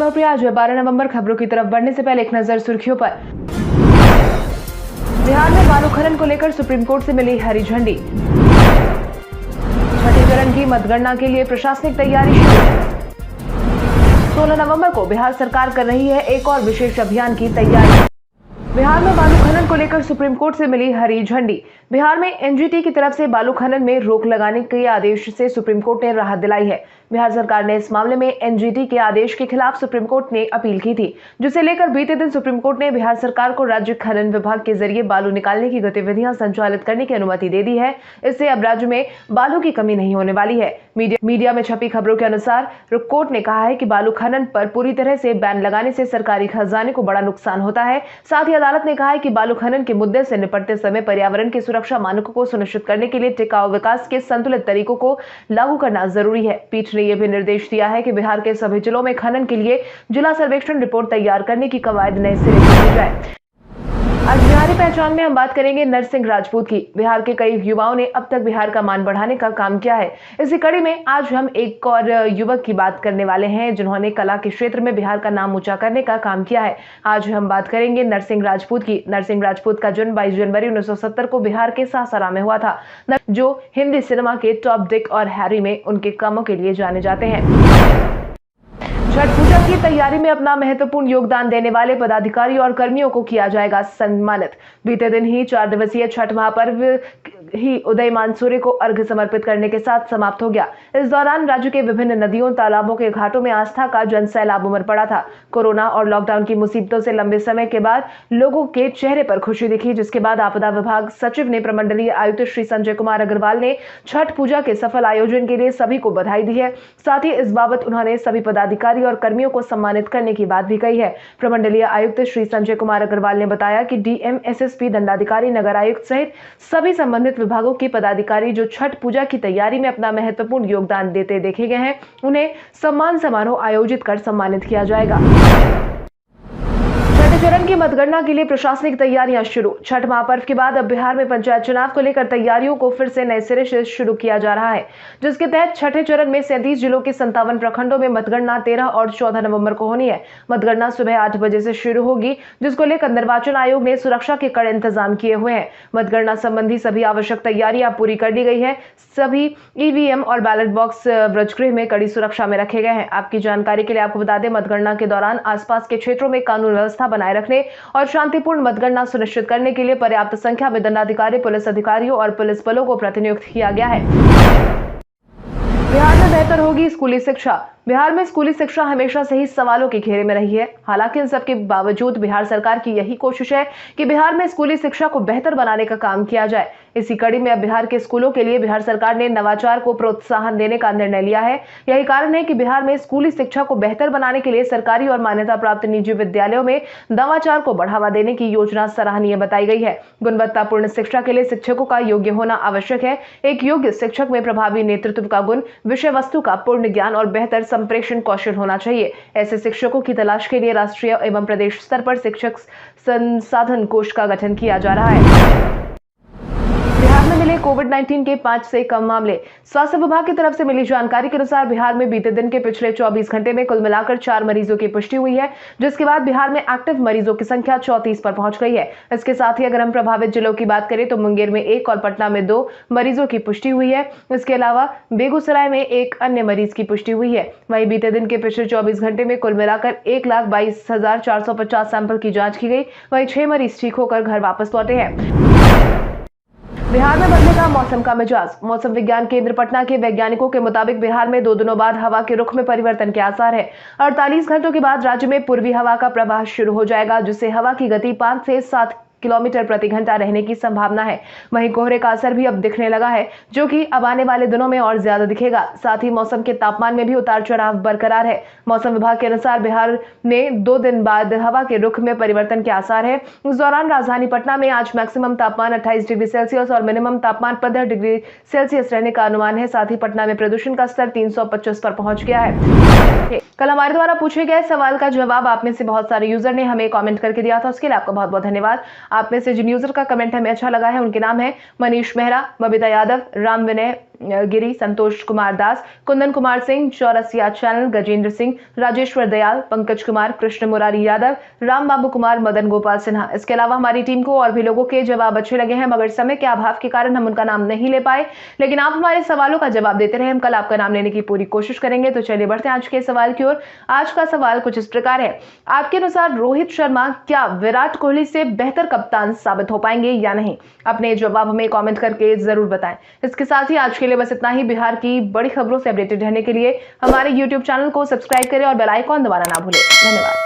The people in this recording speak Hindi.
लोकप्रिय आज 12 नवंबर खबरों की तरफ बढ़ने से पहले एक नजर सुर्खियों पर। बिहार में बालू खनन को लेकर सुप्रीम कोर्ट से मिली हरी झंडी। छठे चरण की मतगणना के लिए प्रशासनिक तैयारी शुरू। 16 नवंबर को बिहार सरकार कर रही है एक और विशेष अभियान की तैयारी। बिहार में बालू खनन को लेकर सुप्रीम कोर्ट से मिली हरी झंडी। बिहार में एनजीटी की तरफ से बालू खनन में रोक लगाने के आदेश से सुप्रीम कोर्ट ने राहत दिलाई है। बिहार सरकार ने इस मामले में एनजीटी के आदेश के खिलाफ सुप्रीम कोर्ट ने अपील की थी, जिसे लेकर बीते दिन सुप्रीम कोर्ट ने बिहार सरकार को राज्य खनन विभाग के जरिए बालू निकालने की गतिविधियां संचालित करने की अनुमति दे दी है। इससे अब राज्य में बालू की कमी नहीं होने वाली है। मीडिया में छपी खबरों के अनुसार कोर्ट ने कहा है कि बालू खनन पर पूरी तरह से बैन लगाने से सरकारी खजाने को बड़ा नुकसान होता है। साथ ही अदालत ने कहा है कि बालू खनन के मुद्दे से निपटते समय पर्यावरण की सुरक्षा मानकों को सुनिश्चित करने के लिए टिकाऊ विकास के संतुलित तरीकों को लागू करना जरूरी है। पीठ ने यह भी निर्देश दिया है कि बिहार के सभी जिलों में खनन के लिए जिला सर्वेक्षण रिपोर्ट तैयार करने की कवायद नए सिरे से की जाए। आज बिहारी पहचान में हम बात करेंगे नरसिंह राजपूत की। बिहार के कई युवाओं ने अब तक बिहार का मान बढ़ाने का काम किया है। इसी कड़ी में आज हम एक और युवक की बात करने वाले हैं जिन्होंने कला के क्षेत्र में बिहार का नाम ऊंचा करने का काम किया है। आज हम बात करेंगे नरसिंह राजपूत की। नरसिंह राजपूत का जन्म 22 जनवरी 1970 को बिहार के सासाराम में हुआ था, जो हिंदी सिनेमा के टॉप डिक और हैरी में उनके कामों के लिए जाने जाते हैं। छठ पूजा की तैयारी में अपना महत्वपूर्ण योगदान देने वाले पदाधिकारी और कर्मियों को किया जाएगा सम्मानित। बीते दिन ही 4 दिवसीय छठ महापर्व ही उदयमान सूर्य को अर्घ्य समर्पित करने के साथ समाप्त हो गया। इस दौरान राज्य के विभिन्न नदियों, तालाबों के घाटों में आस्था का जनसैलाब उमड़ पड़ा था। कोरोना और लॉकडाउन की मुसीबतों से लंबे समय के बाद लोगों के चेहरे पर खुशी दिखी, जिसके बाद आपदा विभाग सचिव ने प्रमंडलीय आयुक्त श्री संजय कुमार अग्रवाल ने छठ पूजा के सफल आयोजन के लिए सभी को बधाई दी है। साथ ही इस बाबत उन्होंने सभी पदाधिकारी और कर्मियों को सम्मानित करने की बात भी कही है। प्रमंडलीय आयुक्त श्री संजय कुमार अग्रवाल ने बताया कि डीएम, एसएसपी, दंडाधिकारी, नगर आयुक्त सहित सभी संबंधित विभागों के पदाधिकारी जो छठ पूजा की तैयारी में अपना महत्वपूर्ण योगदान देते देखे गए हैं, उन्हें सम्मान समारोह आयोजित कर सम्मानित किया जाएगा। छठे चरण की मतगणना के लिए प्रशासनिक तैयारियां शुरू। छठ महापर्व के बाद अब बिहार में पंचायत चुनाव को लेकर तैयारियों को फिर से नए सिरे से शुरू किया जा रहा है, जिसके तहत छठे चरण में 37 जिलों के 57 प्रखंडों में मतगणना 13 और 14 नवंबर को होनी है। मतगणना सुबह 8 बजे से शुरू होगी, जिसको लेकर निर्वाचन आयोग ने सुरक्षा के कड़े इंतजाम किए हुए हैं। मतगणना संबंधी सभी आवश्यक तैयारियां पूरी कर ली गई है। सभी ईवीएम और बैलेट बॉक्स व्रजगृह में कड़ी सुरक्षा में रखे गए हैं। आपकी जानकारी के लिए आपको बता दें, मतगणना के दौरान आसपास के क्षेत्रों में कानून व्यवस्था बनाए रखने और शांतिपूर्ण मतगणना सुनिश्चित करने के लिए पर्याप्त संख्या में दंडाधिकारी, पुलिस अधिकारियों और पुलिस बलों को प्रतिनियुक्त किया गया है। बिहार में बेहतर होगी स्कूली शिक्षा। बिहार में स्कूली शिक्षा हमेशा से ही सवालों के घेरे में रही है। हालांकि इन सब के बावजूद बिहार सरकार की यही कोशिश है कि बिहार में स्कूली शिक्षा को बेहतर बनाने का काम किया जाए। इसी कड़ी में अब बिहार के स्कूलों के लिए बिहार सरकार ने नवाचार को प्रोत्साहन देने का निर्णय लिया है। यही कारण है कि बिहार में स्कूली शिक्षा को बेहतर बनाने के लिए सरकारी और मान्यता प्राप्त निजी विद्यालयों में नवाचार को बढ़ावा देने की योजना सराहनीय बताई गई है। गुणवत्तापूर्ण शिक्षा के लिए शिक्षकों का योग्य होना आवश्यक है। एक योग्य शिक्षक में प्रभावी नेतृत्व का गुण, विषय वस्तु का पूर्ण ज्ञान और बेहतर संप्रेषण कौशल होना चाहिए। ऐसे शिक्षकों की तलाश के लिए राष्ट्रीय एवं प्रदेश स्तर पर शिक्षक संसाधन कोष का गठन किया जा रहा है। बिहार में मिले कोविड-19 के 5 से कम मामले। स्वास्थ्य विभाग की तरफ से मिली जानकारी के अनुसार बिहार में बीते दिन के पिछले 24 घंटे में कुल मिलाकर 4 मरीजों की पुष्टि हुई है, जिसके बाद बिहार में एक्टिव मरीजों की संख्या 34 पर पहुंच गई है। इसके साथ ही अगर हम प्रभावित जिलों की बात करें तो मुंगेर में 1 और पटना में 2 मरीजों की पुष्टि हुई है। इसके अलावा बेगूसराय में 1 अन्य मरीज की पुष्टि हुई है। वहीं बीते दिन के पिछले 24 घंटे में कुल मिलाकर 1,22,450 सैंपल की जाँच की गई। वहीं 6 मरीज ठीक होकर घर वापस लौटे हैं। बिहार में बदलेगा मौसम का मिजाज। मौसम विज्ञान केंद्र पटना के वैज्ञानिकों के मुताबिक बिहार में 2 दिनों बाद हवा के रुख में परिवर्तन के आसार है। 48 घंटों के बाद राज्य में पूर्वी हवा का प्रवाह शुरू हो जाएगा, जिससे हवा की गति 5 से 7 किलोमीटर प्रति घंटा रहने की संभावना है। वहीं कोहरे का असर भी अब दिखने लगा है, जो कि अब आने वाले दिनों में और ज्यादा दिखेगा। साथ ही मौसम के तापमान में भी उतार चढ़ाव बरकरार है। मौसम विभाग के अनुसार बिहार में 2 दिन बाद हवा के रुख में परिवर्तन के आसार है। इस दौरान राजधानी पटना में आज मैक्सिमम तापमान 28 डिग्री सेल्सियस और मिनिमम तापमान 15 डिग्री सेल्सियस रहने का अनुमान है। साथ ही पटना में प्रदूषण का स्तर 325 पर पहुंच गया है। कल हमारे द्वारा पूछे गए सवाल का जवाब आप में से बहुत सारे यूजर ने हमें कमेंट करके दिया था, उसके लिए आपका बहुत बहुत धन्यवाद। आप में से जिन यूजर का कमेंट हमें अच्छा लगा है उनके नाम है मनीष मेहरा, बबीता यादव, राम विनय, गिरी, संतोष कुमार दास, कुंदन कुमार सिंह, चौरसिया चैनल, गजेंद्र सिंह, राजेश्वर दयाल, पंकज कुमार, कृष्ण मुरारी यादव, राम बाबू कुमार, मदन गोपाल सिन्हा। इसके अलावा हमारी टीम को और भी लोगों के जवाब अच्छे लगे हैं, मगर समय के अभाव के कारण हम उनका नाम नहीं ले पाए। लेकिन आप हमारे सवालों का जवाब देते रहे, हम कल आपका नाम लेने की पूरी कोशिश करेंगे। तो चलिए बढ़ते हैं आज के सवाल की ओर। आज का सवाल कुछ इस प्रकार है, आपके अनुसार रोहित शर्मा क्या विराट कोहली से बेहतर कप्तान साबित हो पाएंगे या नहीं? अपने जवाब हमें कमेंट करके जरूर बताएं। इसके साथ ही आज के लिए बस इतना ही। बिहार की बड़ी खबरों से अपडेटेड रहने के लिए हमारे YouTube चैनल को सब्सक्राइब करें और बेल आइकॉन दबाना ना भूलें। धन्यवाद।